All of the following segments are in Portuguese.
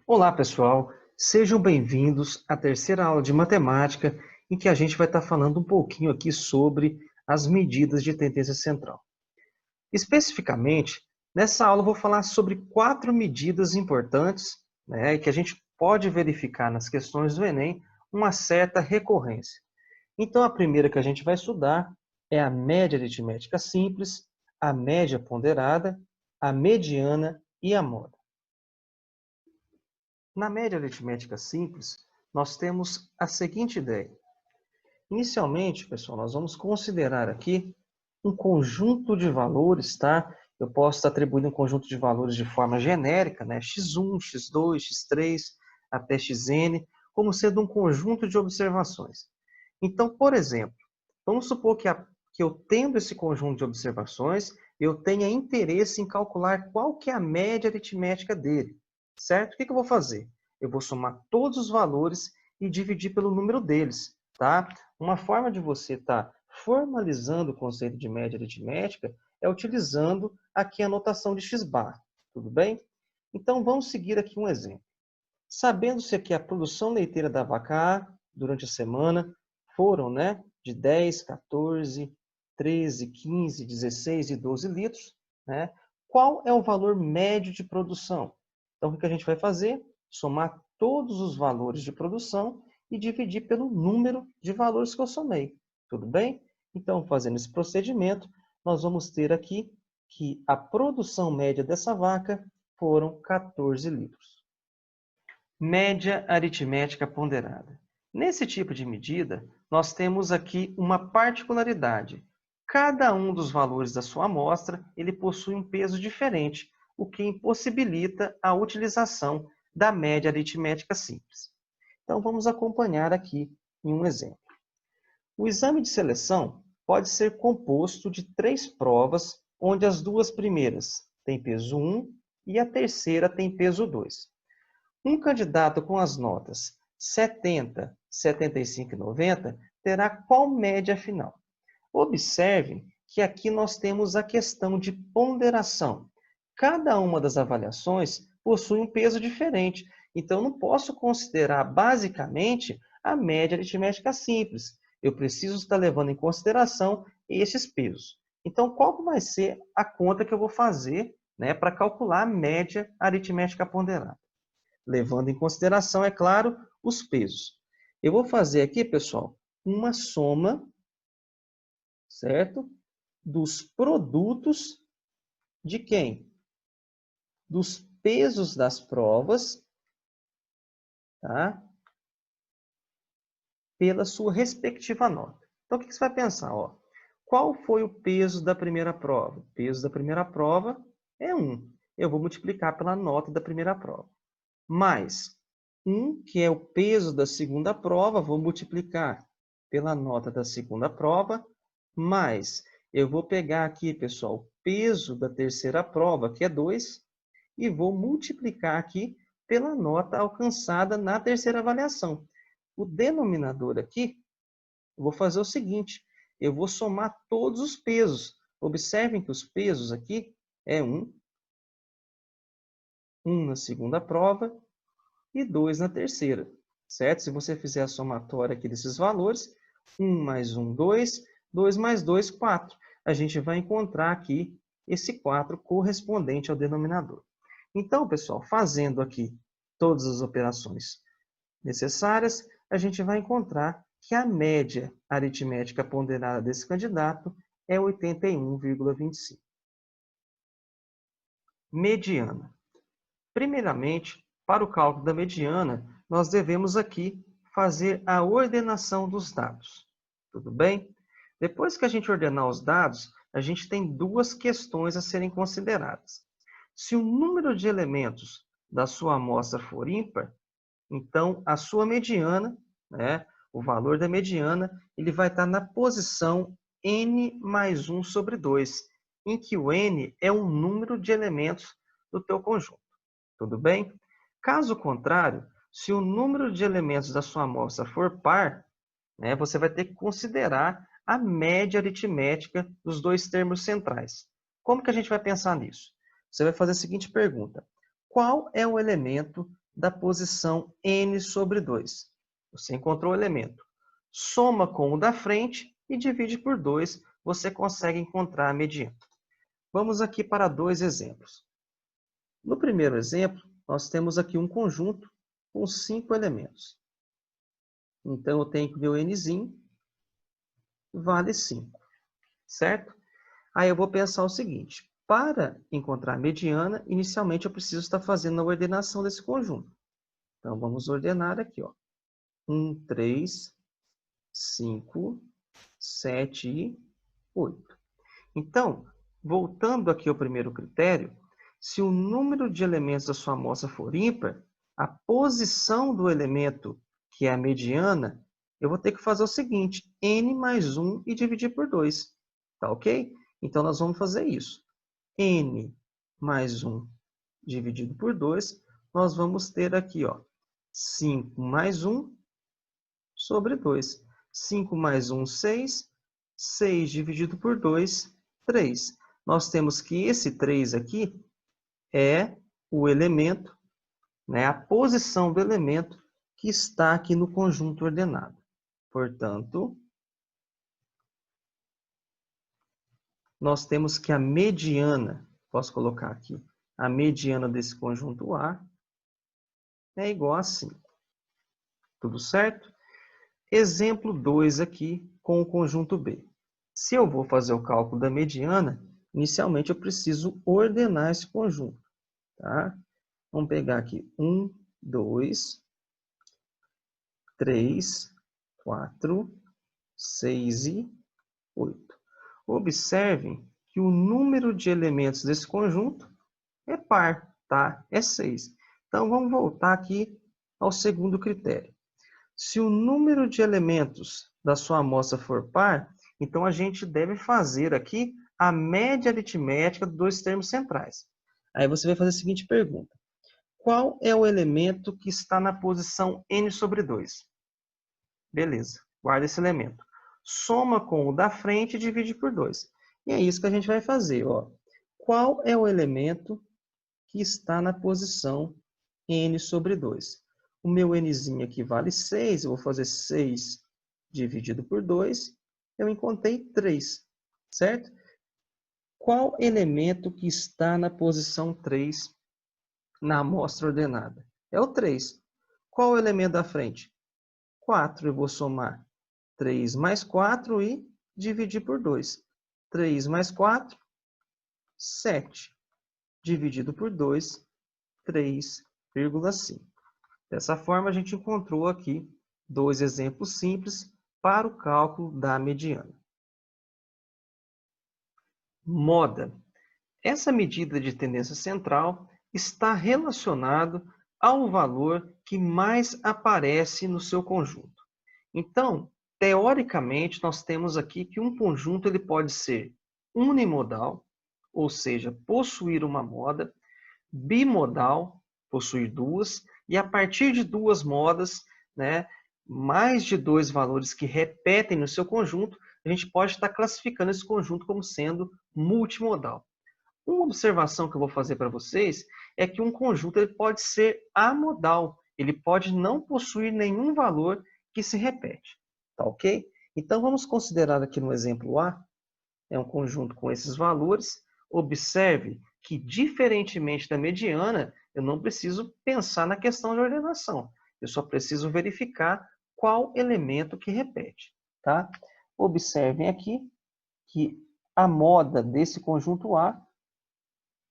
Olá, pessoal. Sejam bem-vindos à terceira aula de matemática, em que a gente vai estar falando um pouquinho aqui sobre as medidas de tendência central. Especificamente, nessa aula eu vou falar sobre 4 medidas importantes, e que a gente pode verificar nas questões do Enem uma certa recorrência. Então, a primeira que a gente vai estudar é a média aritmética simples, a média ponderada, a mediana e a moda. Na média aritmética simples, nós temos a seguinte ideia. Inicialmente, pessoal, nós vamos considerar aqui um conjunto de valores, tá? Eu posso estar atribuindo um conjunto de valores de forma genérica, né? x1, x2, x3, até xn, como sendo um conjunto de observações. Então, por exemplo, vamos supor que eu tendo esse conjunto de observações, eu tenha interesse em calcular qual que é a média aritmética dele, certo? O que eu vou fazer? Eu vou somar todos os valores e dividir pelo número deles, tá? Uma forma de você estar formalizando o conceito de média aritmética é utilizando aqui a notação de x-bar, tudo bem? Então, vamos seguir aqui um exemplo. Sabendo-se que a produção leiteira da vaca A, durante a semana, foram de 10, 14, 13, 15, 16 e 12 litros, qual é o valor médio de produção? Então, o que a gente vai fazer? Somar todos os valores de produção e dividir pelo número de valores que eu somei. Tudo bem? Então, fazendo esse procedimento, nós vamos ter aqui que a produção média dessa vaca foram 14 litros. Média aritmética ponderada. Nesse tipo de medida, nós temos aqui uma particularidade. Cada um dos valores da sua amostra, ele possui um peso diferente, o que impossibilita a utilização da média aritmética simples. Então, vamos acompanhar aqui em um exemplo. O exame de seleção pode ser composto de 3 provas, onde as 2 primeiras têm peso 1 e a terceira tem peso 2. Um candidato com as notas 70, 75 e 90 terá qual média final? Observem que aqui nós temos a questão de ponderação. Cada uma das avaliações possui um peso diferente, então não posso considerar basicamente a média aritmética simples. Eu preciso estar levando em consideração esses pesos. Então, qual vai ser a conta que eu vou fazer para calcular a média aritmética ponderada? Levando em consideração, é claro, os pesos. Eu vou fazer aqui, pessoal, uma soma, certo? Dos produtos de quem? Dos pesos das provas, tá? Pela sua respectiva nota. Então, o que você vai pensar? Ó, qual foi o peso da primeira prova? O peso da primeira prova é 1. Eu vou multiplicar pela nota da primeira prova. Mais 1, que é o peso da segunda prova, vou multiplicar pela nota da segunda prova, mais eu vou pegar aqui, pessoal, o peso da terceira prova, que é 2, e vou multiplicar aqui pela nota alcançada na terceira avaliação. O denominador aqui, eu vou fazer o seguinte, eu vou somar todos os pesos. Observem que os pesos aqui é 1 na segunda prova, e 2 na terceira, certo? Se você fizer a somatória aqui desses valores, 1 mais 1, 2, 2 mais 2, 4. A gente vai encontrar aqui esse 4 correspondente ao denominador. Então, pessoal, fazendo aqui todas as operações necessárias, a gente vai encontrar que a média aritmética ponderada desse candidato é 81,25. Mediana. Primeiramente, para o cálculo da mediana, nós devemos aqui fazer a ordenação dos dados. Tudo bem? Depois que a gente ordenar os dados, a gente tem 2 questões a serem consideradas. Se o número de elementos da sua amostra for ímpar, então a sua mediana, o valor da mediana, ele vai estar na posição n mais 1 sobre 2, em que o n é o número de elementos do teu conjunto. Tudo bem? Caso contrário, se o número de elementos da sua amostra for par, você vai ter que considerar a média aritmética dos 2 termos centrais. Como que a gente vai pensar nisso? Você vai fazer a seguinte pergunta. Qual é o elemento da posição n sobre 2. Você encontrou o elemento. Soma com o da frente e divide por 2, você consegue encontrar a mediana. Vamos aqui para dois exemplos. No primeiro exemplo, nós temos aqui um conjunto com 5 elementos. Então, eu tenho que ver o nzinho vale 5, certo? Aí eu vou pensar o seguinte, para encontrar a mediana, inicialmente eu preciso estar fazendo a ordenação desse conjunto. Então, vamos ordenar aqui, ó. 1, 3, 5, 7 e 8. Então, voltando aqui ao primeiro critério, se o número de elementos da sua amostra for ímpar, a posição do elemento, que é a mediana, eu vou ter que fazer o seguinte, n mais 1 e dividir por 2. Tá ok? Então, nós vamos fazer isso. n mais 1 dividido por 2, nós vamos ter aqui, ó, 5 mais 1 sobre 2. 5 mais 1, 6. 6 dividido por 2, 3. Nós temos que esse 3 aqui é o elemento, né, a posição do elemento que está aqui no conjunto ordenado. Portanto, nós temos que a mediana, posso colocar aqui, a mediana desse conjunto A é igual a 5. Tudo certo? Exemplo 2 aqui com o conjunto B. Se eu vou fazer o cálculo da mediana, inicialmente eu preciso ordenar esse conjunto. Tá? Vamos pegar aqui 1, 2, 3, 4, 6 e 8. Observem que o número de elementos desse conjunto é par, tá? É 6. Então, vamos voltar aqui ao segundo critério. Se o número de elementos da sua amostra for par, então a gente deve fazer aqui a média aritmética dos dois termos centrais. Aí você vai fazer a seguinte pergunta. Qual é o elemento que está na posição n sobre 2? Beleza, guarda esse elemento. Soma com o da frente e divide por 2. E é isso que a gente vai fazer. Ó. Qual é o elemento que está na posição n sobre 2? O meu nzinho aqui vale 6, eu vou fazer 6 dividido por 2, eu encontrei 3, certo? Qual elemento que está na posição 3 na amostra ordenada? É o 3. Qual o elemento da frente? 4. Eu vou somar 3 mais 4 e dividir por 2. 3 mais 4, 7. Dividido por 2, 3,5. Dessa forma, a gente encontrou aqui dois exemplos simples para o cálculo da mediana. Moda. Essa medida de tendência central está relacionada ao valor que mais aparece no seu conjunto. Então, teoricamente, nós temos aqui que um conjunto ele pode ser unimodal, ou seja, possuir uma moda, bimodal, possuir duas, e a partir de duas modas, né, mais de dois valores que repetem no seu conjunto, a gente pode estar classificando esse conjunto como sendo multimodal. Uma observação que eu vou fazer para vocês é que um conjunto ele pode ser amodal, ele pode não possuir nenhum valor que se repete, tá ok? Então vamos considerar aqui no exemplo A, é um conjunto com esses valores. Observe que, diferentemente da mediana, eu não preciso pensar na questão de ordenação. Eu só preciso verificar qual elemento que repete. Tá? Observem aqui que a moda desse conjunto A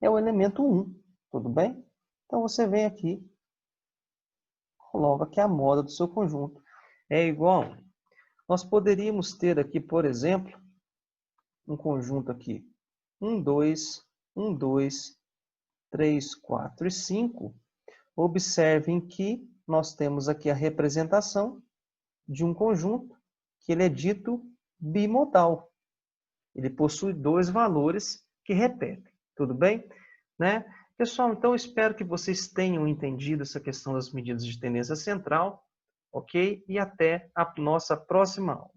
é o elemento 1. Tudo bem? Então, você vem aqui, coloca que a moda do seu conjunto é igual a 1. Nós poderíamos ter aqui, por exemplo, um conjunto aqui, 1, 2, 1, 2, 3, 4 e 5. Observem que nós temos aqui a representação de um conjunto que ele é dito bimodal. Ele possui dois valores que repetem. Tudo bem? Né? Pessoal, então eu espero que vocês tenham entendido essa questão das medidas de tendência central, ok? E até a nossa próxima aula.